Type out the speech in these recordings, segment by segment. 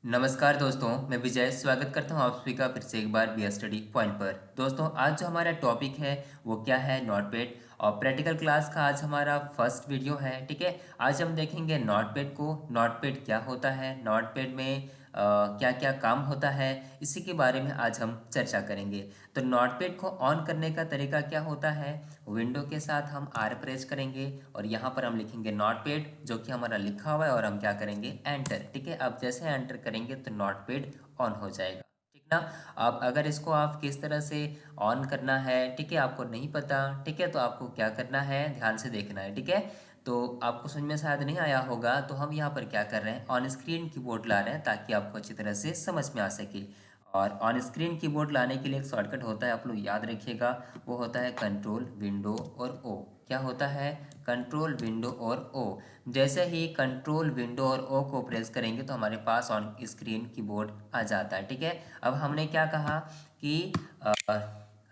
नमस्कार दोस्तों, मैं विजय स्वागत करता हूँ आप सभी का फिर से एक बार बी स्टडी पॉइंट पर। दोस्तों, आज जो हमारा टॉपिक है वो क्या है? नोटपैड। और प्रैक्टिकल क्लास का आज हमारा फर्स्ट वीडियो है। ठीक है, आज हम देखेंगे नोटपैड को। नोटपैड क्या होता है, नोटपैड में क्या क्या काम होता है, इसी के बारे में आज हम चर्चा करेंगे। तो नोटपैड को ऑन करने का तरीका क्या होता है? विंडो के साथ हम आर प्रेस करेंगे और यहाँ पर हम लिखेंगे नोटपैड, जो कि हमारा लिखा हुआ है, और हम क्या करेंगे? एंटर। ठीक है, अब जैसे एंटर करेंगे तो नोटपैड ऑन हो जाएगा। ठीक ना? अब अगर इसको आप किस तरह से ऑन करना है, ठीक है, आपको नहीं पता, ठीक है, तो आपको क्या करना है, ध्यान से देखना है। ठीक है, तो आपको समझ में शायद नहीं आया होगा, तो हम यहाँ पर क्या कर रहे हैं, ऑन स्क्रीन कीबोर्ड ला रहे हैं ताकि आपको अच्छी तरह से समझ में आ सके। और ऑन स्क्रीन कीबोर्ड लाने के लिए एक शॉर्टकट होता है, आप लोग याद रखिएगा, वो होता है कंट्रोल विंडो और ओ। क्या होता है? कंट्रोल विंडो और ओ। जैसे ही कंट्रोल विंडो और ओ को प्रेस करेंगे तो हमारे पास ऑन स्क्रीन कीबोर्ड आ जाता है। ठीक है, अब हमने क्या कहा कि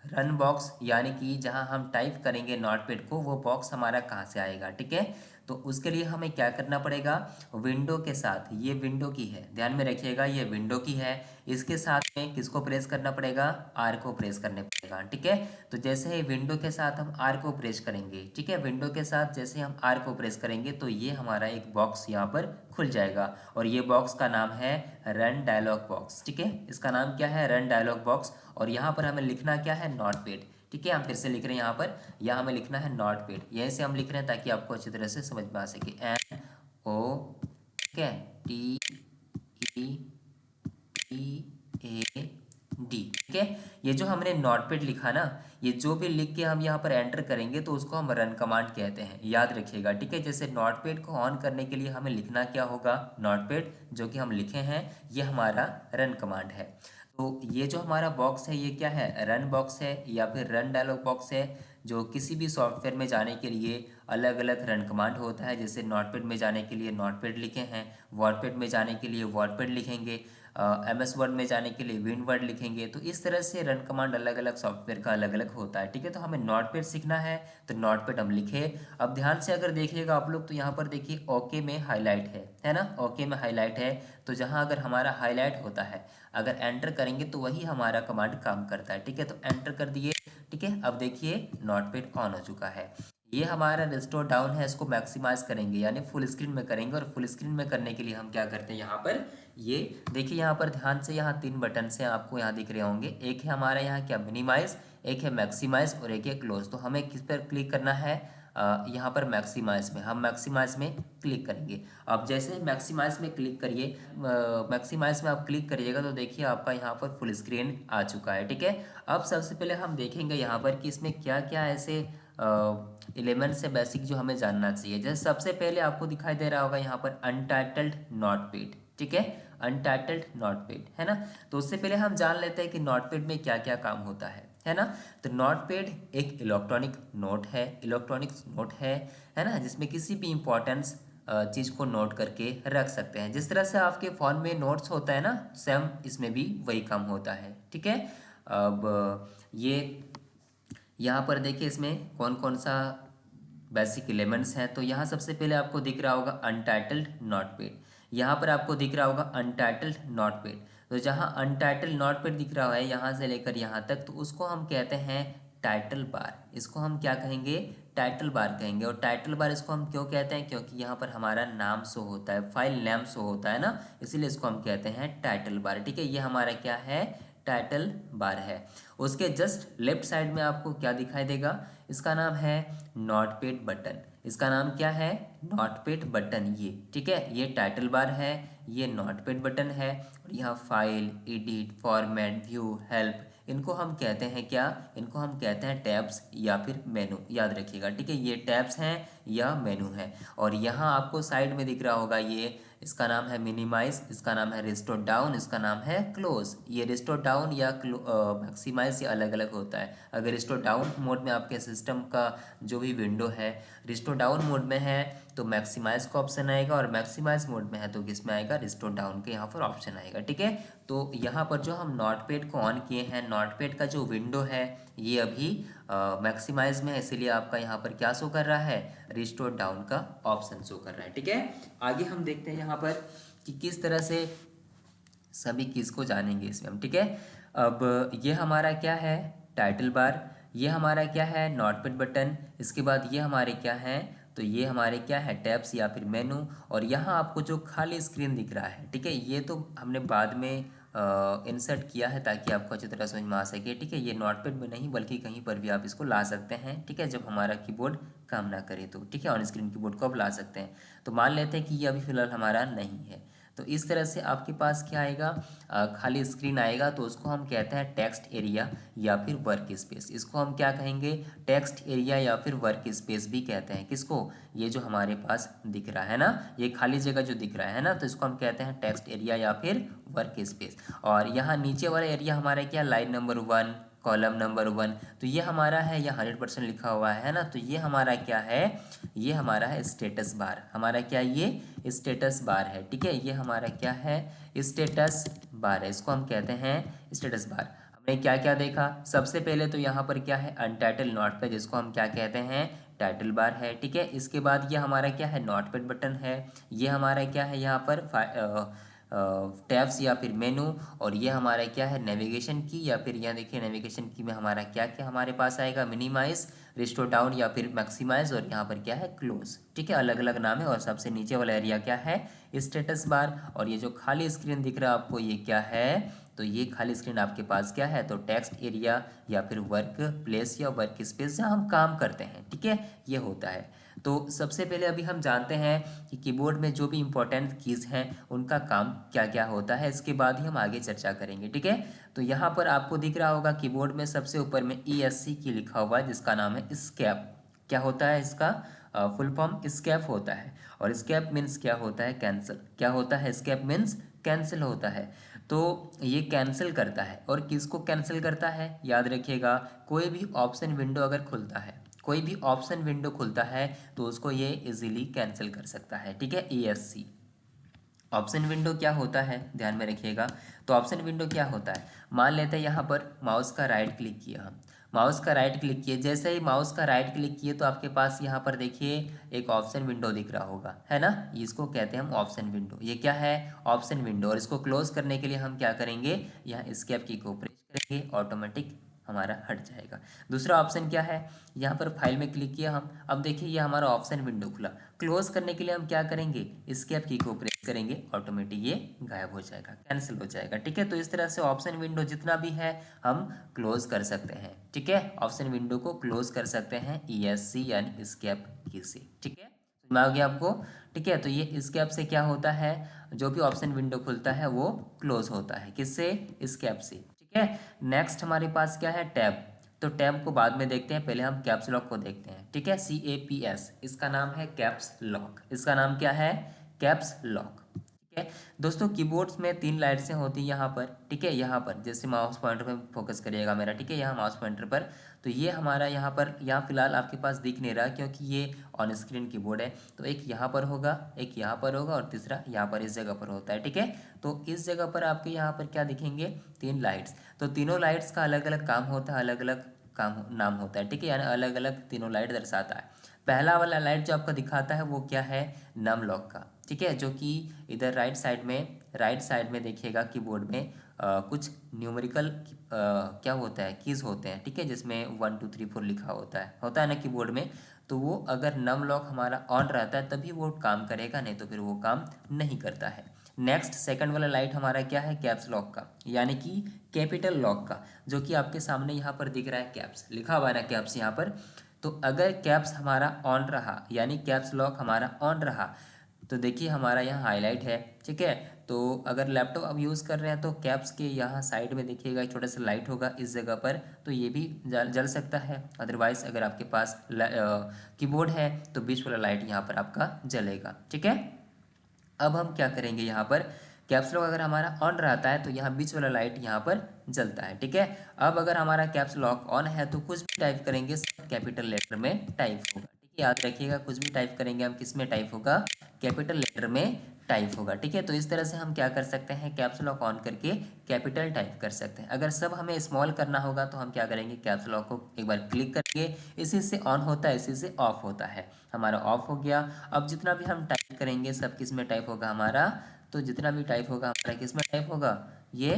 रन बॉक्स, यानी कि जहां हम टाइप करेंगे नोटपैड को, वो बॉक्स हमारा कहाँ से आएगा? ठीक है, तो उसके लिए हमें क्या करना पड़ेगा? विंडो के साथ, ये विंडो की है, ध्यान में रखिएगा, ये विंडो की है, इसके साथ में किसको प्रेस करना पड़ेगा? आर को प्रेस करने पड़ेगा। ठीक है, तो जैसे ही विंडो के साथ हम आर को प्रेस करेंगे, ठीक है, विंडो के साथ जैसे हम आर को प्रेस करेंगे तो ये हमारा एक बॉक्स यहाँ पर खुल जाएगा, और ये बॉक्स का नाम है रन डायलॉग बॉक्स। ठीक है, इसका नाम क्या है? Run dialogue box. और यहाँ पर हमें लिखना क्या है? नोटपैड। ठीक है, हम फिर से लिख रहे हैं यहाँ पर, यहाँ हमें लिखना है नोटपैड, यहीं से हम लिख रहे हैं ताकि आपको अच्छी तरह से समझ में आ सके। एन ओ, ठीक है, T E P A D. ठीक है, ये जो हमने नोटपैड लिखा ना, ये जो भी लिख के हम यहाँ पर एंटर करेंगे तो उसको हम रन कमांड कहते हैं, याद रखिएगा। ठीक है, जैसे नोटपैड को ऑन करने के लिए हमें लिखना क्या होगा? नोटपैड, जो कि हम लिखे हैं, ये हमारा रन कमांड है। तो ये जो हमारा बॉक्स है ये क्या है? रन बॉक्स है या फिर रन डायलॉग बॉक्स है, जो किसी भी सॉफ्टवेयर में जाने के लिए अलग अलग रन कमांड होता है। जैसे नोटपैड में जाने के लिए नोटपैड लिखे हैं, वर्डपैड में जाने के लिए वर्डपैड लिखेंगे, एमएस वर्ड में जाने के लिए विन वर्ड लिखेंगे। तो इस तरह से रन कमांड अलग अलग सॉफ्टवेयर का अलग अलग होता है। ठीक है, तो हमें नोटपैड सीखना है तो नोटपैड हम लिखे। अब ध्यान से अगर देखिएगा आप लोग, तो यहाँ पर देखिए ओके में हाईलाइट है ना, ओके में हाईलाइट है। तो जहाँ अगर हमारा हाईलाइट होता है, अगर एंटर करेंगे तो वही हमारा कमांड काम करता है। ठीक है, तो एंटर कर दिए। ठीक है, अब देखिए नोटपैड ऑन हो चुका है। ये हमारा रिस्टोर डाउन है, इसको मैक्सिमाइज करेंगे यानी फुल स्क्रीन में करेंगे, और फुल स्क्रीन में करने के लिए हम क्या करते हैं? यहाँ पर ये देखिए, यहाँ पर ध्यान से, यहाँ तीन बटन से आपको यहाँ दिख रहे होंगे। एक है हमारा यहाँ क्या? मिनिमाइज, एक है मैक्सिमाइज, और एक है क्लोज। तो हमें किस पर क्लिक करना है? यहाँ पर मैक्सिमाइज में, हम मैक्सिमाइज में क्लिक करेंगे। अब जैसे मैक्सिमाइज में क्लिक करिए, मैक्सिमाइज में आप क्लिक करिएगा तो देखिए आपका यहाँ पर फुल स्क्रीन आ चुका है। ठीक है, अब सबसे पहले हम देखेंगे यहाँ पर कि इसमें क्या क्या ऐसे एलिमेंट्स है बेसिक जो हमें जानना चाहिए। जैसे सबसे पहले आपको दिखाई दे रहा होगा यहाँ पर अनटाइटल्ड नोटपैड। ठीक है, अनटाइटल्ड नोटपैड है ना। तो उससे पहले हम जान लेते हैं कि नोटपैड में क्या क्या काम होता है ना। तो नोटपैड एक इलेक्ट्रॉनिक नोट है, इलेक्ट्रॉनिक नोट है ना, जिसमें किसी भी इंपॉर्टेंस चीज़ को नोट करके रख सकते हैं। जिस तरह से आपके फ़ोन में नोट्स होता है ना, सेम इसमें भी वही काम होता है। ठीक है, अब ये यहाँ पर देखिए इसमें कौन कौन सा बेसिक एलिमेंट्स हैं। तो यहाँ सबसे पहले आपको दिख रहा होगा अनटाइटल्ड नोटपैड, यहाँ पर आपको दिख रहा होगा अनटाइटल्ड नोटपैड। तो जहाँ अनटाइटल्ड नोटपैड दिख रहा है यहाँ से लेकर यहाँ तक, तो उसको हम कहते हैं टाइटल बार। इसको हम क्या कहेंगे? टाइटल बार कहेंगे। और टाइटल बार इसको हम क्यों कहते हैं? क्योंकि यहाँ पर हमारा नाम शो होता है, फाइल नेम शो होता है ना, इसीलिए इसको हम कहते हैं टाइटल बार। ठीक है, ये हमारा क्या है? टाइटल बार है। उसके जस्ट लेफ्ट साइड में आपको क्या दिखाई देगा? इसका नाम है नोटपैड बटन। इसका नाम क्या है? Notepad button. ये ठीक है, ये टाइटल बार है, ये नोटपैड बटन है। और यहाँ file, edit, format, view, help, इनको हम कहते हैं क्या? इनको हम कहते हैं टैब्स या फिर मेनू, याद रखिएगा। ठीक है, ये टैब्स हैं या मेनू है। और यहाँ आपको साइड में दिख रहा होगा ये, इसका नाम है मिनिमाइज, इसका नाम है रिस्टोर डाउन, इसका नाम है क्लोज। ये रिस्टोर डाउन या मैक्सिमाइज ये अलग अलग होता है। अगर रिस्टोर डाउन मोड में आपके सिस्टम का जो भी विंडो है रिस्टोर डाउन मोड में है तो मैक्सिमाइज का ऑप्शन आएगा, और मैक्सिमाइज मोड में है तो किस में आएगा? रिस्टोर डाउन के यहाँ पर ऑप्शन आएगा। ठीक है, तो यहाँ पर जो हम नोटपैड को ऑन किए हैं, नोटपैड का जो विंडो है ये अभी मैक्सिमाइज में है, इसीलिए आपका यहाँ पर क्या शो कर रहा है? रिस्टोर डाउन का ऑप्शन शो कर रहा है। ठीक है, आगे हम देखते हैं यहाँ पर कि किस तरह से सभी कीज़ को जानेंगे इसमें हम, ठीक है। अब ये हमारा क्या है, टाइटल बार। ये हमारा क्या है, नोटपैड बटन। इसके बाद ये हमारे क्या है, तो ये हमारे क्या है, टैब्स या फिर मेनू। और यहाँ आपको जो खाली स्क्रीन दिख रहा है, ठीक है, ये तो हमने बाद में इंसर्ट किया है ताकि आपको अच्छी तरह समझ में आ सके, ठीक है। ये नोटपैड में नहीं बल्कि कहीं पर भी आप इसको ला सकते हैं, ठीक है, जब हमारा कीबोर्ड काम ना करे तो, ठीक है। ऑन स्क्रीन कीबोर्ड को आप ला सकते हैं। तो मान लेते हैं कि ये अभी फ़िलहाल हमारा नहीं है। तो इस तरह से आपके पास क्या आएगा, खाली स्क्रीन आएगा। तो उसको हम कहते हैं टेक्स्ट एरिया या फिर वर्क स्पेस। इसको हम क्या कहेंगे, टेक्स्ट एरिया या फिर वर्क स्पेस भी कहते हैं। किसको, ये जो हमारे पास दिख रहा है ना, ये खाली जगह जो दिख रहा है ना, तो इसको हम कहते हैं टेक्स्ट एरिया या फिर वर्क स्पेस। और यहाँ नीचे वाला एरिया हमारा क्या, लाइन नंबर 1, कॉलम नंबर 1, तो ये हमारा है, यह 100% लिखा हुआ है ना, तो ये हमारा क्या है, ये हमारा है स्टेटस बार। हमारा क्या, ये स्टेटस बार है, ठीक है। ये हमारा क्या है, स्टेटस बार है, इसको हम कहते हैं स्टेटस बार। हमने क्या क्या देखा, सबसे पहले तो यहाँ पर क्या है, अनटाइटल नोटपैड, जिसको हम क्या कहते हैं, टाइटल बार है, ठीक है। इसके बाद ये हमारा क्या है, नोटपैड बटन है। ये हमारा क्या है, यहाँ पर टैब्स या फिर मेनू। और ये हमारा क्या है, नेविगेशन की, या फिर यहाँ देखिए नेविगेशन की में हमारा क्या क्या हमारे पास आएगा, मिनिमाइज, रिस्टोर डाउन या फिर मैक्सिमाइज, और यहाँ पर क्या है, क्लोज, ठीक है, अलग अलग नाम है। और सबसे नीचे वाला एरिया क्या है, स्टेटस बार। और ये जो खाली स्क्रीन दिख रहा है आपको, ये क्या है, तो ये खाली स्क्रीन आपके पास क्या है, तो टेक्स्ट एरिया या फिर वर्क प्लेस या वर्क स्पेस जहाँ हम काम करते हैं, ठीक है, ये होता है। तो सबसे पहले अभी हम जानते हैं कि कीबोर्ड में जो भी इम्पोर्टेंट कीज़ हैं उनका काम क्या क्या होता है, इसके बाद ही हम आगे चर्चा करेंगे, ठीक है। तो यहाँ पर आपको दिख रहा होगा कीबोर्ड में सबसे ऊपर में ESC की लिखा हुआ है, जिसका नाम है स्केप। क्या होता है इसका फुल फॉर्म, स्केप होता है। और स्केप मीन्स क्या होता है, कैंसिल। क्या होता है, स्केप मीन्स कैंसिल होता है। तो ये कैंसिल करता है। और किसको कैंसिल करता है, याद रखिएगा, कोई भी ऑप्शन विंडो अगर खुलता है, कोई भी ऑप्शन विंडो खुलता है तो उसको ये इजीली कैंसिल कर सकता है, ठीक है। ESC ऑप्शन विंडो क्या होता है, ध्यान में रखिएगा। तो ऑप्शन विंडो क्या होता है, मान लेते हैं यहाँ पर माउस का राइट क्लिक किया हम, माउस का राइट क्लिक किए, जैसे ही माउस का राइट क्लिक किए तो आपके पास यहाँ पर देखिए एक ऑप्शन विंडो दिख रहा होगा, है ना, इसको कहते हैं हम ऑप्शन विंडो। ये क्या है, ऑप्शन विंडो। और इसको क्लोज करने के लिए हम क्या करेंगे, यहाँ एस्केप की को प्रेस करेंगे, ऑटोमेटिक हमारा हट जाएगा। दूसरा ऑप्शन क्या है, यहाँ पर फाइल में क्लिक किया हम, अब देखिए ये हमारा ऑप्शन विंडो खुला। क्लोज करने के लिए हम क्या करेंगे, एस्केप की को प्रेस करेंगे, ऑटोमेटिक ये गायब हो जाएगा, कैंसिल हो जाएगा, ठीक है। तो इस तरह से ऑप्शन विंडो जितना भी है हम क्लोज कर सकते हैं, ठीक है। ऑप्शन विंडो को क्लोज कर सकते हैं ESC यानी एस्केप की से, ठीक है, समझ में आ गया आपको, ठीक है। तो ये एस्केप से क्या होता है, जो भी ऑप्शन विंडो खुलता है वो क्लोज होता है, किससे, एस्केप से, ठीक है। नेक्स्ट हमारे पास क्या है, टैब। तो टैब को बाद में देखते हैं, पहले हम कैप्स लॉक को देखते हैं, ठीक है। CAPS, इसका नाम है कैप्स लॉक, इसका नाम क्या है, कैप्स लॉक, ठीक है। दोस्तों कीबोर्ड्स में 3 लाइट्सें होती हैं यहाँ पर, ठीक है। यहाँ पर जैसे माउस पॉइंटर पर फोकस करिएगा मेरा, ठीक है, यहाँ माउस पॉइंटर पर। तो ये हमारा यहाँ पर, यहाँ फिलहाल आपके पास दिख नहीं रहा क्योंकि ये ऑन स्क्रीन कीबोर्ड है। तो एक यहाँ पर होगा, एक यहाँ पर होगा, और तीसरा यहाँ पर इस जगह पर होता है, ठीक है। तो इस जगह पर आपके यहाँ पर क्या दिखेंगे, 3 लाइट्स। तो तीनों लाइट्स का अलग अलग काम होता है, अलग अलग काम नाम होता है, ठीक है, यानी अलग अलग तीनों लाइट दर्शाता है। पहला वाला लाइट जो आपका दिखाता है वो क्या है, नम लॉक का, ठीक है, जो कि इधर राइट साइड में देखिएगा कीबोर्ड में कुछ न्यूमेरिकल क्या होता है, कीज होते हैं, ठीक है, जिसमें 1 2 3 4 लिखा होता है ना कीबोर्ड में। तो वो अगर नम लॉक हमारा ऑन रहता है तभी वो काम करेगा, नहीं तो फिर वो काम नहीं करता है। नेक्स्ट सेकंड वाला लाइट हमारा क्या है, कैप्स लॉक का, यानी कि कैपिटल लॉक का, जो कि आपके सामने यहाँ पर दिख रहा है, कैप्स लिखा हुआ है ना, कैप्स यहाँ पर। तो अगर कैप्स हमारा ऑन रहा, यानी कैप्स लॉक हमारा ऑन रहा, तो देखिए हमारा यहाँ हाईलाइट है, ठीक है। तो अगर लैपटॉप आप यूज़ कर रहे हैं तो कैप्स के यहाँ साइड में देखिएगा एक छोटा सा लाइट होगा इस जगह पर, तो ये भी जल सकता है। अदरवाइज अगर आपके पास कीबोर्ड है तो बीच वाला लाइट यहाँ पर आपका जलेगा, ठीक है। अब हम क्या करेंगे, यहाँ पर कैप्स लॉक अगर हमारा ऑन रहता है तो यहाँ बीच वाला लाइट यहाँ पर जलता है, ठीक है। अब अगर हमारा कैप्स लॉक ऑन है तो कुछ भी टाइप करेंगे सब कैपिटल लेटर में टाइप होगा, ठीक है, याद रखिएगा, कुछ भी टाइप करेंगे हम किस में टाइप होगा, कैपिटल लेटर में टाइप होगा, ठीक है। तो इस तरह से हम क्या कर सकते हैं, कैप्स लॉक ऑन करके कैपिटल टाइप कर सकते हैं। अगर सब हमें स्मॉल करना होगा तो हम क्या करेंगे, कैप्स लॉक को एक बार क्लिक करेंगे, इसी से ऑन होता है, इसी से ऑफ होता है, हमारा ऑफ हो गया। अब जितना भी हम टाइप करेंगे सब किस में टाइप होगा हमारा, तो जितना भी टाइप होगा हमारा किस में टाइप होगा, ये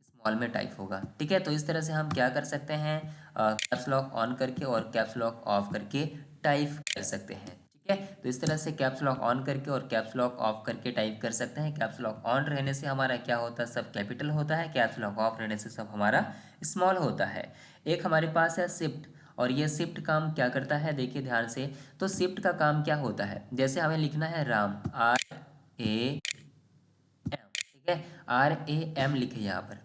स्मॉल में टाइप होगा। ठीक है, तो इस तरह से हम क्या कर सकते हैं, कैप्स लॉक ऑन करके और कैप्स लॉक ऑफ करके टाइप कर सकते हैं। ठीक है, तो इस तरह से कैप्स लॉक ऑन करके और कैप्स लॉक ऑफ करके टाइप कर सकते हैं। कैप्स लॉक ऑन रहने से हमारा क्या होता है, सब कैपिटल होता है। कैप्स लॉक ऑफ रहने से सब हमारा स्मॉल होता है। एक हमारे पास है शिफ्ट, और ये शिफ्ट काम क्या करता है, देखिए ध्यान से। तो शिफ्ट का काम क्या होता है, जैसे हमें लिखना है राम, RAM, ठीक है, RAM लिखे यहाँ पर,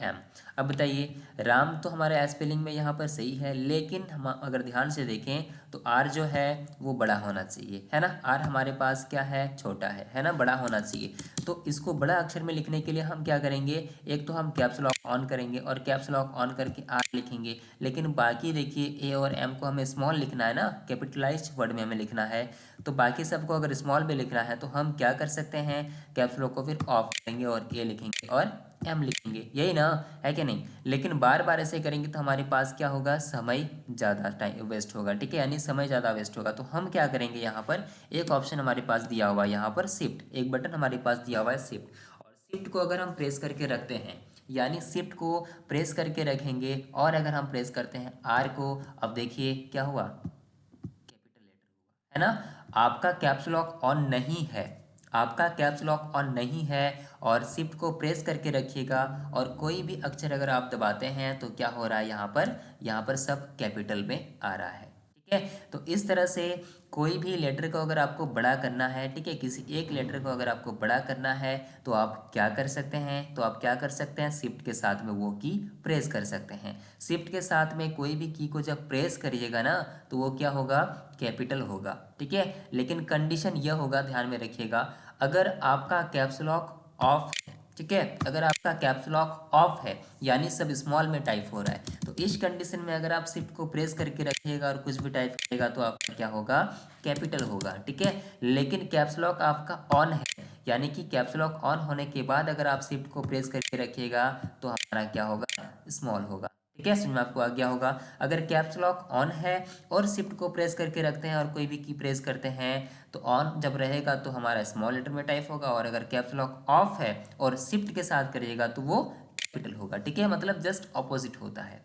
RAM। अब बताइए, राम तो हमारा स्पेलिंग में यहाँ पर सही है, लेकिन हम अगर ध्यान से देखें तो आर जो है वो बड़ा होना चाहिए, है ना। आर हमारे पास क्या है, छोटा है ना, बड़ा होना चाहिए। तो इसको बड़ा अक्षर में लिखने के लिए हम क्या करेंगे, एक तो हम कैप्स लॉक ऑन करेंगे और कैप्स लॉक ऑन करके आर लिखेंगे, लेकिन बाकी देखिए ए और एम को हमें स्मॉल लिखना है ना, कैपिटलाइज्ड वर्ड में हमें लिखना है। तो बाकी सबको अगर स्मॉल में लिखना है तो हम क्या कर सकते हैं, कैप्स लॉक को फिर ऑफ करेंगे और ए लिखेंगे और एम लिखेंगे, यही ना, है कि नहीं। लेकिन बार बार ऐसे करेंगे तो हमारे पास क्या होगा, समय ज़्यादा टाइम वेस्ट होगा। ठीक है, यानी समय ज़्यादा वेस्ट होगा। तो हम क्या करेंगे, यहाँ पर एक ऑप्शन हमारे पास दिया हुआ है, यहाँ पर शिफ्ट, एक बटन हमारे पास दिया हुआ है शिफ्ट, और शिफ्ट को अगर हम प्रेस करके रखते हैं, यानी शिफ्ट को प्रेस करके रखेंगे और अगर हम प्रेस करते हैं आर को, अब देखिए क्या हुआ, कैपिटल लेटर हुआ, है ना। आपका कैप्स लॉक ऑन नहीं है, आपका कैप्स लॉक ऑन नहीं है, और शिफ्ट को प्रेस करके रखिएगा, और कोई भी अक्षर अगर आप दबाते हैं तो क्या हो रहा है, यहाँ पर सब कैपिटल में आ रहा है। ठीक है, तो इस तरह से कोई भी लेटर को अगर आपको बड़ा करना है, ठीक है, किसी एक लेटर को अगर आपको बड़ा करना है तो आप क्या कर सकते हैं, तो आप क्या कर सकते हैं, शिफ्ट के साथ में वो की प्रेस कर सकते हैं। शिफ्ट के साथ में कोई भी की को जब प्रेस करिएगा ना तो वो क्या होगा, कैपिटल होगा। ठीक है, लेकिन कंडीशन यह होगा, ध्यान में रखिएगा, अगर आपका कैप्स लॉक ऑफ है, ठीक है, अगर आपका कैप्स लॉक ऑफ है यानी सब स्मॉल में टाइप हो रहा है, तो इस कंडीशन में अगर आप शिफ्ट को प्रेस करके रखिएगा और कुछ भी टाइप करेगा तो आपका क्या होगा, कैपिटल होगा। ठीक है, लेकिन कैप्स लॉक आपका ऑन है, यानी कि कैप्स लॉक ऑन होने के बाद अगर आप शिफ्ट को प्रेस करके रखिएगा तो हमारा क्या होगा, स्मॉल होगा। ठीक है, समझ में आपको आ गया होगा। अगर कैप्स लॉक ऑन है और शिफ्ट को प्रेस करके रखते हैं और कोई भी की प्रेस करते हैं तो ऑन जब रहेगा तो हमारा स्मॉल लेटर में टाइप होगा, और अगर कैप्स लॉक ऑफ है और शिफ्ट के साथ करिएगा तो वो कैपिटल होगा। ठीक है, मतलब जस्ट ऑपोजिट होता है,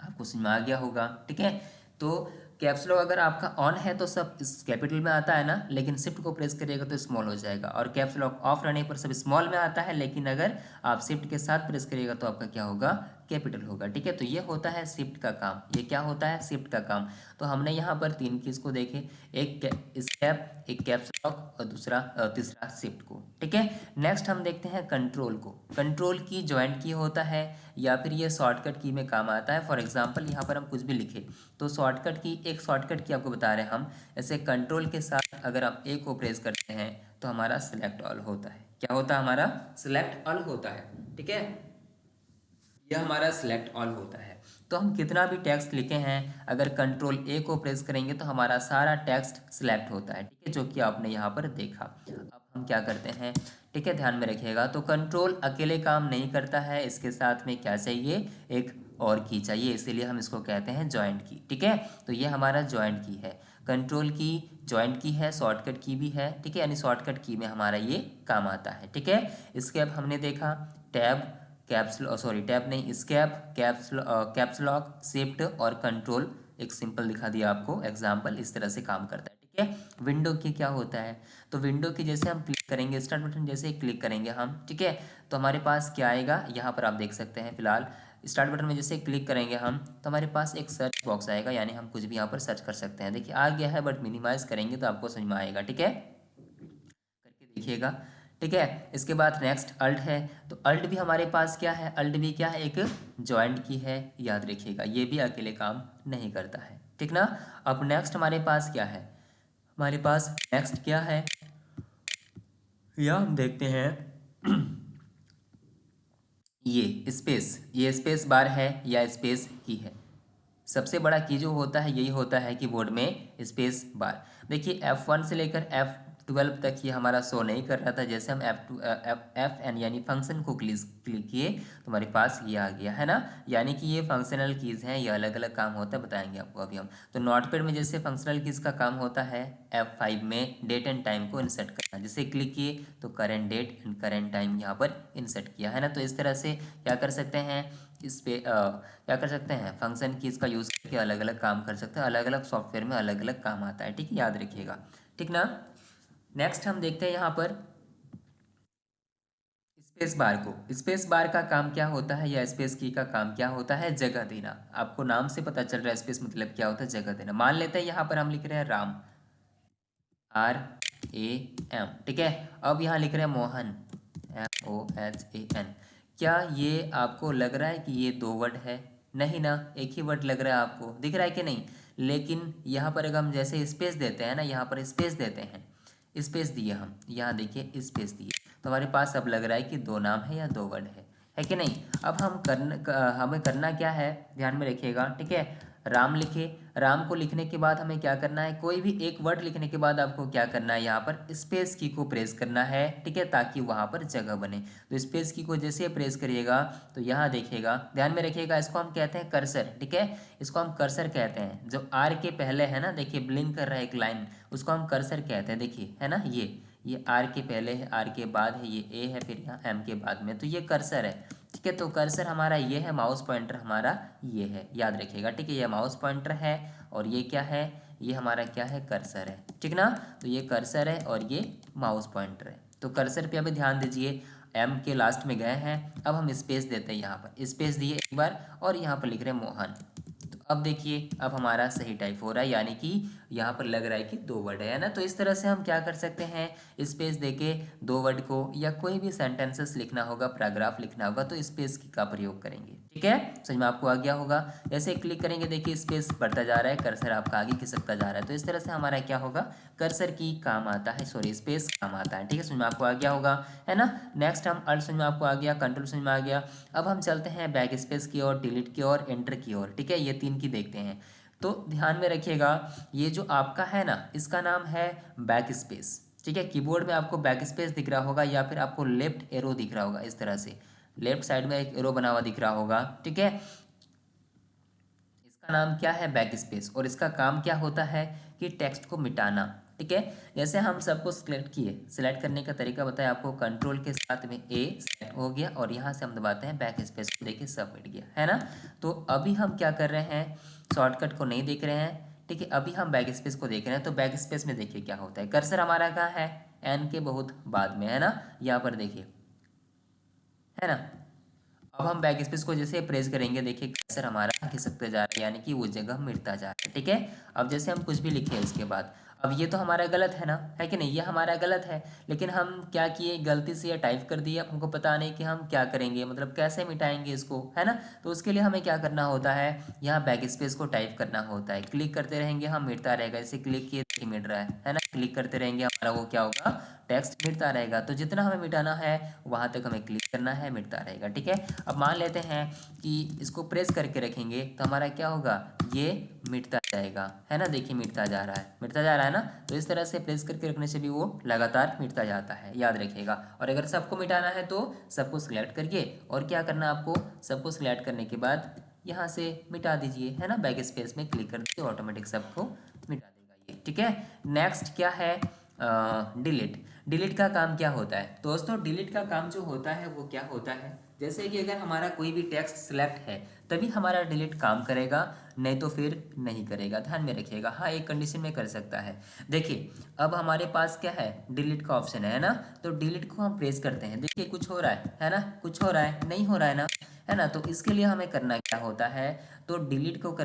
आपको समझ में आ गया होगा। ठीक है, तो कैप्स लॉक अगर आपका ऑन है तो सब इस कैपिटल में आता है ना, लेकिन शिफ्ट को प्रेस करिएगा तो स्मॉल हो जाएगा, और कैप्स लॉक ऑफ रहने पर सब स्मॉल में आता है, लेकिन अगर आप शिफ्ट के साथ प्रेस करिएगा तो आपका क्या होगा, कैपिटल होगा। ठीक है, तो ये होता है शिफ्ट का काम, ये क्या होता है, शिफ्ट का काम। तो हमने यहाँ पर तीन कीज को देखे, एक स्केप, एक कैप्स लॉक और दूसरा तीसरा शिफ्ट को। ठीक है, नेक्स्ट हम देखते हैं कंट्रोल को। कंट्रोल की ज्वाइंट की होता है या फिर ये शॉर्टकट की में काम आता है। फॉर एग्जांपल यहाँ पर हम कुछ भी लिखे तो शॉर्टकट की, एक शॉर्टकट की आपको बता रहे हैं हम, ऐसे कंट्रोल के साथ अगर आप ए को प्रेस करते हैं तो हमारा सिलेक्ट ऑल होता है। क्या होता है, हमारा सिलेक्ट ऑल होता है। ठीक है, यह हमारा सिलेक्ट ऑल होता है। तो हम कितना भी टेक्स्ट लिखे हैं अगर कंट्रोल ए को प्रेस करेंगे तो हमारा सारा टेक्स्ट सिलेक्ट होता है। ठीक है, जो कि आपने यहाँ पर देखा। अब हम क्या करते हैं, ठीक है, ध्यान में रखिएगा। तो कंट्रोल अकेले काम नहीं करता है, इसके साथ में क्या चाहिए, एक और की चाहिए, इसीलिए हम इसको कहते हैं जॉइंट की। ठीक है, तो ये हमारा जॉइंट की है, कंट्रोल की जॉइंट की है, शॉर्टकट की भी है। ठीक है, यानी शॉर्टकट की में हमारा ये काम आता है। ठीक है, इसके अब हमने देखा टैब, कैप्स, सॉरी टैब नहीं, स्केप, कैप्स लॉक, शिफ्ट और कंट्रोल, एक सिंपल दिखा दिया आपको एग्जांपल, इस तरह से काम करता है। ठीक है, विंडो की क्या होता है, तो विंडो की जैसे हम क्लिक करेंगे, स्टार्ट बटन जैसे ही क्लिक करेंगे हम, ठीक है, तो हमारे पास क्या आएगा, यहाँ पर आप देख सकते हैं फिलहाल स्टार्ट बटन में जैसे क्लिक करेंगे हम तो हमारे पास एक सर्च बॉक्स आएगा, यानी हम कुछ भी यहाँ पर सर्च कर सकते हैं। देखिए आ गया है, बट मिनिमाइज करेंगे तो आपको समझ में आएगा। ठीक है, करके देखिएगा। ठीक है, इसके बाद नेक्स्ट अल्ट है, तो अल्ट भी हमारे पास क्या है, अल्ट भी क्या है, एक जॉइंट की है, याद रखिएगा, ये भी अकेले काम नहीं करता है। ठीक ना। अब नेक्स्ट हमारे पास क्या है, हमारे पास नेक्स्ट क्या है, या हम देखते हैं ये स्पेस बार है या स्पेस की है। सबसे बड़ा की जो होता है यही होता है कीबोर्ड में, स्पेस बार। देखिए F1 से लेकर 12 तक ये हमारा शो नहीं कर रहा था। जैसे हम एफ एन यानी फंक्शन को क्लिक किए तो हमारे पास ये आ गया है ना। यानी कि ये फंक्शनल कीज़ हैं, ये अलग अलग काम होता है, बताएंगे आपको अभी हम। तो नोटपैड में जैसे फंक्शनल कीज़ का काम होता है F5 में डेट एंड टाइम को इंसर्ट करना। जैसे क्लिक किए तो current date and current time यहाँ पर इंसर्ट किया है ना। तो इस तरह से क्या कर सकते हैं, इस पे क्या कर सकते हैं, फंक्शन की इसका यूज़ करके अलग अलग काम कर सकते हैं। अलग अलग सॉफ्टवेयर में अलग अलग काम आता है, ठीक है, याद रखिएगा, ठीक ना। नेक्स्ट हम देखते हैं यहाँ पर स्पेस बार को। स्पेस बार का काम क्या होता है, या स्पेस की का काम क्या होता है, जगह देना। आपको नाम से पता चल रहा है स्पेस मतलब क्या होता है, जगह देना। मान लेते हैं यहाँ पर हम लिख रहे हैं राम, RAM, ठीक है। अब यहाँ लिख रहे हैं मोहन, MOHAN। क्या ये आपको लग रहा है कि ये दो वर्ड है? नहीं ना, एक ही वर्ड लग रहा है, आपको दिख रहा है कि नहीं। लेकिन यहाँ पर अगर हम जैसे स्पेस देते हैं ना, यहाँ पर स्पेस देते हैं, स्पेस दिए हम, यहाँ देखिए स्पेस दिए, तो हमारे पास अब लग रहा है कि दो नाम है या दो वर्ड है कि नहीं। अब हमें करना क्या है, ध्यान में रखिएगा, ठीक है। राम लिखे, राम को लिखने के बाद हमें क्या करना है, कोई भी एक वर्ड लिखने के बाद आपको क्या करना है, यहाँ पर स्पेस की को प्रेस करना है, ठीक है, ताकि वहाँ पर जगह बने। तो स्पेस की को जैसे प्रेस करिएगा तो यहाँ देखिएगा, ध्यान में रखिएगा, इसको हम कहते हैं कर्सर, ठीक है। इसको हम कर्सर कहते हैं। जो आर के पहले है ना, देखिए ब्लिंक कर रहा है एक लाइन, उसको हम कर्सर कहते हैं, देखिए है ना। ये आर के पहले है, आर के बाद है, ये ए है, फिर यहाँ एम के बाद में, तो ये कर्सर है, ठीक है। तो कर्सर हमारा ये है, माउस पॉइंटर हमारा ये है, याद रखिएगा, ठीक है। ये माउस पॉइंटर है और ये क्या है, ये हमारा क्या है, कर्सर है, ठीक ना। तो ये कर्सर है और ये माउस पॉइंटर है। तो कर्सर पे अभी ध्यान दीजिए, एम के लास्ट में गए हैं, अब हम स्पेस देते हैं, यहाँ पर स्पेस दिए एक बार और यहाँ पर लिख रहे हैं मोहन। तो अब देखिए, अब हमारा सही टाइप हो रहा है, यानी कि यहाँ पर लग रहा है कि दो वर्ड है ना। तो इस तरह से हम क्या कर सकते हैं, स्पेस देके दो वर्ड को या कोई भी सेंटेंसेस लिखना होगा, पैराग्राफ लिखना होगा, तो स्पेस की का प्रयोग करेंगे, ठीक है। समझ में आपको आ गया होगा। जैसे क्लिक करेंगे, देखिए स्पेस बढ़ता जा रहा है, कर्सर आपका आगे खिसकता जा रहा है। तो इस तरह से हमारा क्या होगा, कर्सर की काम आता है, सॉरी स्पेस काम आता है, ठीक है। समझ में आपको आ गया होगा, है ना। नेक्स्ट हम अल्ट समझ में आपको आ गया, कंट्रोल समझ में आ गया। अब हम चलते हैं बैक स्पेस की ओर, डिलीट की ओर, एंटर की ओर, ठीक है। ये तीन की देखते हैं। तो ध्यान में रखिएगा, ये जो आपका है ना, इसका नाम है बैक स्पेस, ठीक है। कीबोर्ड में आपको बैक स्पेस दिख रहा होगा या फिर आपको लेफ्ट एरो दिख रहा होगा, इस तरह से लेफ्ट साइड में एक एरो बना हुआ दिख रहा होगा, ठीक है। इसका नाम क्या है, बैक स्पेस। और इसका काम क्या होता है कि टेक्स्ट को मिटाना, ठीक है। जैसे हम सबको सिलेक्ट किए, सिलेक्ट करने का तरीका बताया आपको, कंट्रोल के साथ में ए सेलेक्ट हो गया और यहाँ से हम दबाते हैं बैक स्पेस, देखिए सब मिट गया, है ना। तो अभी हम क्या कर रहे हैं, शॉर्टकट को नहीं देख रहे हैं, ठीक है। अभी हम बैक स्पेस को देख रहे हैं। तो बैक स्पेस में देखिए क्या होता है, कर्सर हमारा कहाँ है, एन के बहुत बाद में, है ना। यहाँ पर देखिए, है ना। अब हम बैक स्पेस को जैसे प्रेस करेंगे, देखिए कर्सर हमारा खिसकता जा रहा है, यानी कि वो जगह मिटता जा रहा है, ठीक है। अब जैसे हम कुछ भी लिखे इसके बाद, अब ये तो हमारा गलत है ना, है कि नहीं, ये हमारा गलत है। लेकिन हम क्या किए, गलती से ये टाइप कर दिया, हमको पता नहीं कि हम क्या करेंगे, मतलब कैसे मिटाएंगे इसको, है ना। तो उसके लिए हमें क्या करना होता है, यहाँ बैक स्पेस को टाइप करना होता है। क्लिक करते रहेंगे हम, मिटता रहेगा, जैसे क्लिक किए देखिए मिट रहा है ना। क्लिक करते रहेंगे, हमारा वो क्या होगा, टेक्स्ट मिटता रहेगा। तो जितना हमें मिटाना है वहां तक हमें क्लिक करना है, मिटता रहेगा, ठीक है। अब मान लेते हैं कि इसको प्रेस करके रखेंगे तो हमारा क्या होगा, ये मिटता जाएगा, है ना। देखिए मिटता जा रहा है, मिटता जा रहा है ना। तो इस तरह से प्रेस करके रखने से भी वो लगातार मिटता जाता है, याद रखिएगा। और अगर सबको मिटाना है तो सबको सिलेक्ट करिए और क्या करना आपको, सबको सिलेक्ट करने के बाद यहाँ से मिटा दीजिए, है ना। बैक स्पेस में क्लिक कर दीजिए, ऑटोमेटिक सबको मिटा देगा ये, ठीक है। नेक्स्ट क्या है, डिलीट। डिलीट का काम क्या होता है दोस्तों, डिलीट का काम जो होता है वो क्या होता है, जैसे कि अगर हमारा कोई भी टेक्स्ट सिलेक्ट है तभी हमारा डिलीट काम करेगा, नहीं तो फिर नहीं करेगा, ध्यान में रखिएगा। हाँ, एक कंडीशन में कर सकता है। देखिए अब हमारे पास क्या है, डिलीट का ऑप्शन है ना। तो डिलीट को हम प्रेस करते हैं, देखिए कुछ हो रहा है ना, कुछ हो रहा है, नहीं हो रहा है ना, है ना। तो इसके लिए हमें करना क्या होता है, तो डिलीट को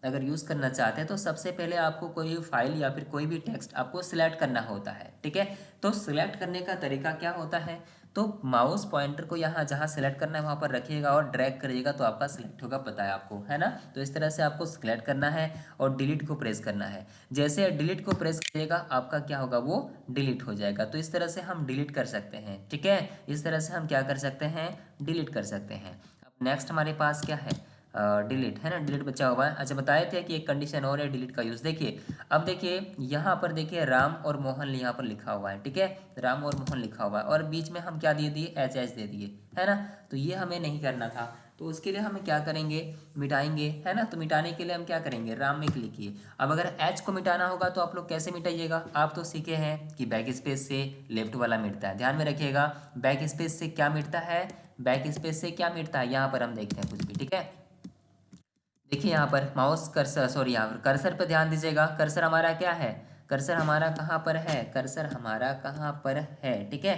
अगर यूज़ करना चाहते हैं तो सबसे पहले आपको कोई फाइल या फिर कोई भी टेक्स्ट आपको सिलेक्ट करना होता है, ठीक है। तो सिलेक्ट करने का तरीका क्या होता है, तो माउस पॉइंटर को यहाँ जहाँ सेलेक्ट करना है वहाँ पर रखिएगा और ड्रैग करिएगा तो आपका सिलेक्ट होगा, पता है आपको, है ना। तो इस तरह से आपको सिलेक्ट करना है और डिलीट को प्रेस करना है। जैसे डिलीट को प्रेस करिएगा आपका क्या होगा, वो डिलीट हो जाएगा। तो इस तरह से हम डिलीट कर सकते हैं, ठीक है। इस तरह से हम क्या कर सकते हैं, डिलीट कर सकते हैं। अब नेक्स्ट हमारे पास क्या है, डिलीट है ना, डिलीट बचा हुआ है। अच्छा बताए थे कि एक कंडीशन और है डिलीट का यूज़। देखिए अब देखिए यहाँ पर देखिए राम और मोहन यहाँ पर लिखा हुआ है, ठीक है, राम और मोहन लिखा हुआ है और बीच में हम क्या दे दिए, एच एच दे दिए, है ना। तो ये हमें नहीं करना था, तो उसके लिए हमें क्या करेंगे, मिटाएंगे, है ना। तो मिटाने के लिए हम क्या करेंगे, राम में क्लिक किए। अब अगर एच को मिटाना होगा तो आप लोग कैसे मिटाइएगा, आप तो सीखे हैं कि बैक स्पेस से लेफ्ट वाला मिटता है, ध्यान में रखिएगा। बैक स्पेस से क्या मिटता है, बैक स्पेस से क्या मिटता है, यहाँ पर हम देखते हैं कुछ भी, ठीक है। देखिए यहाँ पर माउस कर्सर, सॉरी यहाँ पर कर्सर पर ध्यान दीजिएगा। कर्सर हमारा क्या है, कर्सर हमारा कहाँ पर है, कर्सर हमारा कहाँ पर है, ठीक है।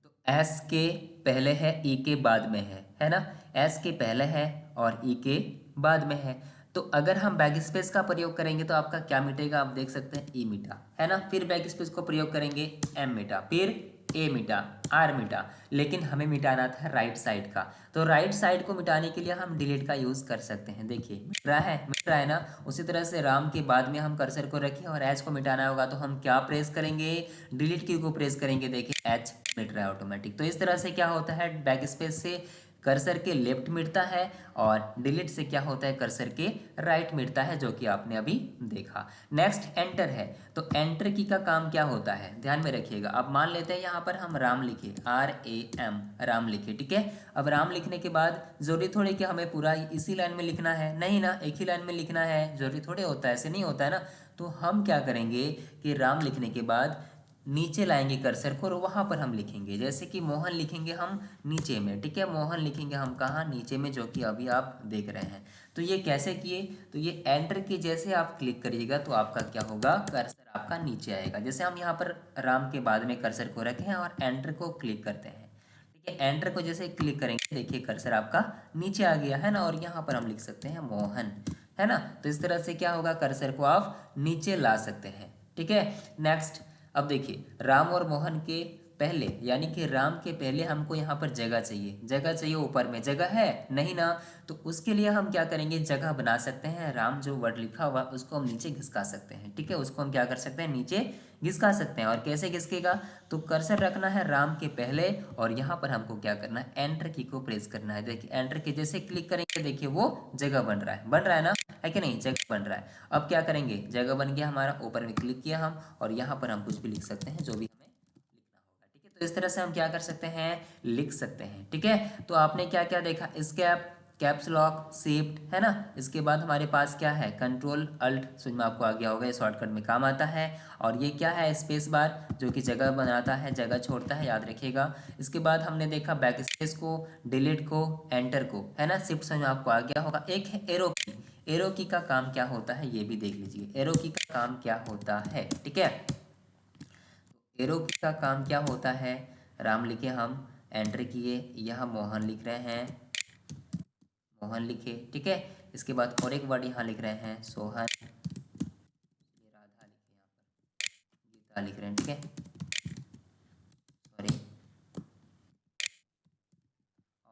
तो एस के पहले है, ई के बाद में है ना। एस के पहले है और ई के बाद में है। तो अगर हम बैक स्पेस का प्रयोग करेंगे तो आपका क्या मिटेगा, आप देख सकते हैं ई मिटा, है ना। फिर बैक स्पेस को प्रयोग करेंगे, एम मिटा, फिर ए मिटा, आर मिटा। लेकिन हमें मिटाना था राइट साइड का, तो राइट साइड को मिटाने के लिए हम डिलीट का यूज़ कर सकते हैं। देखिए मिट रहा है ना। उसी तरह से राम के बाद में हम कर्सर को रखें और एच को मिटाना होगा तो हम क्या प्रेस करेंगे, डिलीट की को प्रेस करेंगे। देखिए एच मिट रहा है ऑटोमेटिक। तो इस तरह से क्या होता है, बैक स्पेस से कर्सर के लेफ्ट मिटता है और डिलीट से क्या होता है, कर्सर के राइट मिटता है, जो कि आपने अभी देखा। नेक्स्ट एंटर है, तो एंटर की का काम क्या होता है, ध्यान में रखिएगा। अब मान लेते हैं यहाँ पर हम राम लिखे, आर ए एम, राम लिखे, ठीक है। अब राम लिखने के बाद जरूरी थोड़ी कि हमें पूरा इसी लाइन में लिखना है, नहीं ना, एक ही लाइन में लिखना है, जरूरी थोड़े होता है, ऐसे नहीं होता है ना। तो हम क्या करेंगे कि राम लिखने के बाद नीचे लाएंगे कर्सर को और वहां पर हम लिखेंगे, जैसे कि मोहन लिखेंगे हम नीचे में, ठीक है, मोहन लिखेंगे हम कहाँ, नीचे में, जो कि अभी आप देख रहे हैं। तो ये कैसे किए, तो ये एंटर के जैसे आप क्लिक करिएगा तो आपका क्या होगा, कर्सर आपका नीचे आएगा। जैसे हम यहाँ पर राम के बाद में कर्सर को रखें और एंटर को क्लिक करते हैं, ठीक है। एंटर को जैसे क्लिक करेंगे देखिए कर्सर आपका नीचे आ गया, है ना, और यहाँ पर हम लिख सकते हैं मोहन, है ना। तो इस तरह से क्या होगा, कर्सर को आप नीचे ला सकते हैं, ठीक है। नेक्स्ट, अब देखिए राम और मोहन के पहले, यानी कि राम के पहले हमको यहाँ पर जगह चाहिए, जगह चाहिए, ऊपर में जगह है नहीं ना। तो उसके लिए हम क्या करेंगे, जगह बना सकते हैं। राम जो वर्ड लिखा हुआ उसको हम नीचे घिसका सकते हैं, ठीक है, उसको हम क्या कर सकते हैं, नीचे घिसका सकते हैं। और कैसे घिसकेगा, तो कर्सर रखना है राम के पहले और यहाँ पर हमको क्या करना है, एंटर की को प्रेस करना है। देखिए एंटर के जैसे क्लिक करेंगे देखिए वो जगह बन रहा है, बन रहा है ना, है कि नहीं, जगह बन रहा है। अब क्या करेंगे, जगह बन गया हमारा, ऊपर में क्लिक किया हम और यहाँ पर हम कुछ भी लिख सकते हैं जो भी हमें लिखना होगा, ठीक है। तो इस तरह से हम क्या कर सकते हैं, लिख सकते हैं, ठीक है। तो आपने क्या क्या देखा, स्केप, कैप्स लॉक, शिफ्ट, है ना। इसके बाद हमारे पास क्या है, कंट्रोल अल्ट, समझ में आपको आ गया होगा, ये शॉर्टकट में काम आता है। और ये क्या है, स्पेस बार, जो कि जगह बनाता है, जगह छोड़ता है, याद रखिएगा। इसके बाद हमने देखा बैक स्पेस को, डिलीट को, एंटर को, है ना। शिफ्ट समझ में आपको आ गया होगा। एक है एरो की, एरो की का काम क्या होता है ये भी देख लीजिए, एरो की का काम क्या होता है, ठीक है। एरो की का काम क्या होता है, राम लिखे हम, एंटर किए, यहाँ मोहन लिख रहे हैं, मोहन लिखे, ठीक है। इसके बाद और एक वर्ड यहाँ लिख रहे हैं सोहन, ये राधा लिखे, यहाँ पर गीता लिख रहे हैं, ठीक है, सॉरी।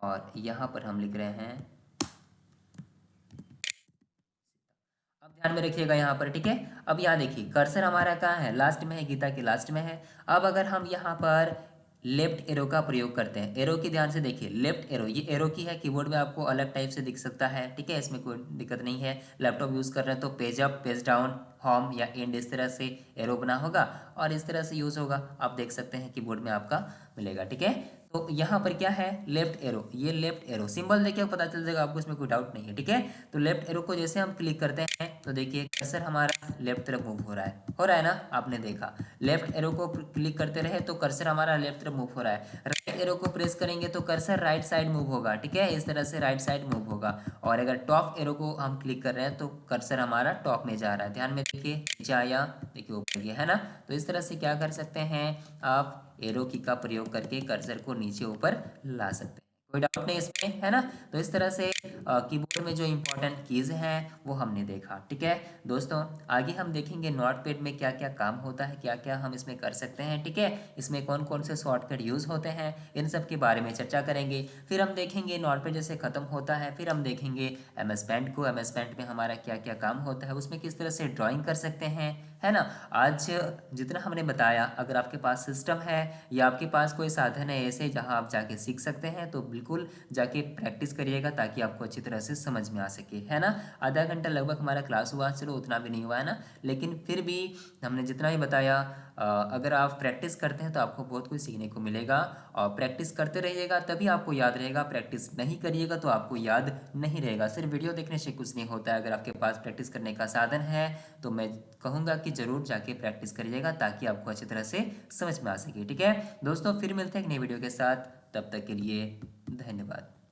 और यहाँ पर हम लिख रहे हैं, अब ध्यान में रखिएगा यहाँ पर, ठीक है। अब यहाँ देखिए कर्सर हमारा कहाँ है, लास्ट में है, गीता के लास्ट में है। अब अगर हम यहाँ पर लेफ्ट एरो का प्रयोग करते हैं, एरो की ध्यान से देखिए, लेफ्ट एरो, ये एरो की है, कीबोर्ड में आपको अलग टाइप से दिख सकता है, ठीक है, इसमें कोई दिक्कत नहीं है। लैपटॉप यूज़ कर रहे हैं तो page up, page down, home या एंड, इस तरह से एरो बना होगा और इस तरह से यूज़ होगा, आप देख सकते हैं कीबोर्ड में आपका मिलेगा, ठीक है। तो यहाँ पर क्या है, लेफ्ट एरो, ये लेफ्ट एरो सिंबल देखिए पता चल जाएगा आपको, इसमें कोई डाउट नहीं है, ठीक है। तो लेफ्ट एरो को जैसे हम क्लिक करते हैं तो देखिए कर्सर हमारा लेफ्ट तरफ मूव हो रहा है, हो रहा है ना, आपने देखा। लेफ्ट एरो को क्लिक करते रहे तो कर्सर हमारा लेफ्ट तरफ मूव हो रहा है। राइट एरो को प्रेस करेंगे तो कर्सर राइट साइड मूव होगा, ठीक है, इस तरह से राइट साइड मूव होगा। और अगर टॉप एरो को हम क्लिक कर रहे हैं तो कर्सर हमारा टॉप में जा रहा है, ध्यान में देखिए, नीचे आया, देखिए ऊपर गया, है ना। तो इस तरह से क्या कर सकते हैं आप, एरो की का प्रयोग करके कर्सर को नीचे ऊपर ला सकते हैं, कोई डाउट नहीं इसमें, है ना। तो इस तरह से कीबोर्ड में जो इंपॉर्टेंट कीज हैं वो हमने देखा, ठीक है। दोस्तों आगे हम देखेंगे नोटपैड में क्या क्या काम होता है, क्या क्या हम इसमें कर सकते हैं, ठीक है, इसमें कौन कौन से शॉर्टकट यूज़ होते हैं, इन सब के बारे में चर्चा करेंगे। फिर हम देखेंगे नोटपैड जैसे ख़त्म होता है, फिर हम देखेंगे एम एस पेंट को, एम एस पेंट में हमारा क्या क्या काम होता है, उसमें किस तरह से ड्राइंग कर सकते हैं, है ना। आज जितना हमने बताया, अगर आपके पास सिस्टम है या आपके पास कोई साधन है ऐसे जहां आप जाके सीख सकते हैं, तो बिल्कुल जाके प्रैक्टिस करिएगा ताकि आपको अच्छी तरह से समझ में आ सके, है ना। आधा घंटा लगभग हमारा क्लास हुआ, चलो उतना भी नहीं हुआ है ना, लेकिन फिर भी हमने जितना भी बताया, अगर आप प्रैक्टिस करते हैं तो आपको बहुत कुछ सीखने को मिलेगा। और प्रैक्टिस करते रहिएगा तभी आपको याद रहेगा, प्रैक्टिस नहीं करिएगा तो आपको याद नहीं रहेगा। सिर्फ वीडियो देखने से कुछ नहीं होता है। अगर आपके पास प्रैक्टिस करने का साधन है तो मैं कहूँगा कि ज़रूर जाके प्रैक्टिस करिएगा ताकि आपको अच्छी तरह से समझ में आ सके। ठीक है दोस्तों, फिर मिलते हैं एक नई वीडियो के साथ, तब तक के लिए धन्यवाद।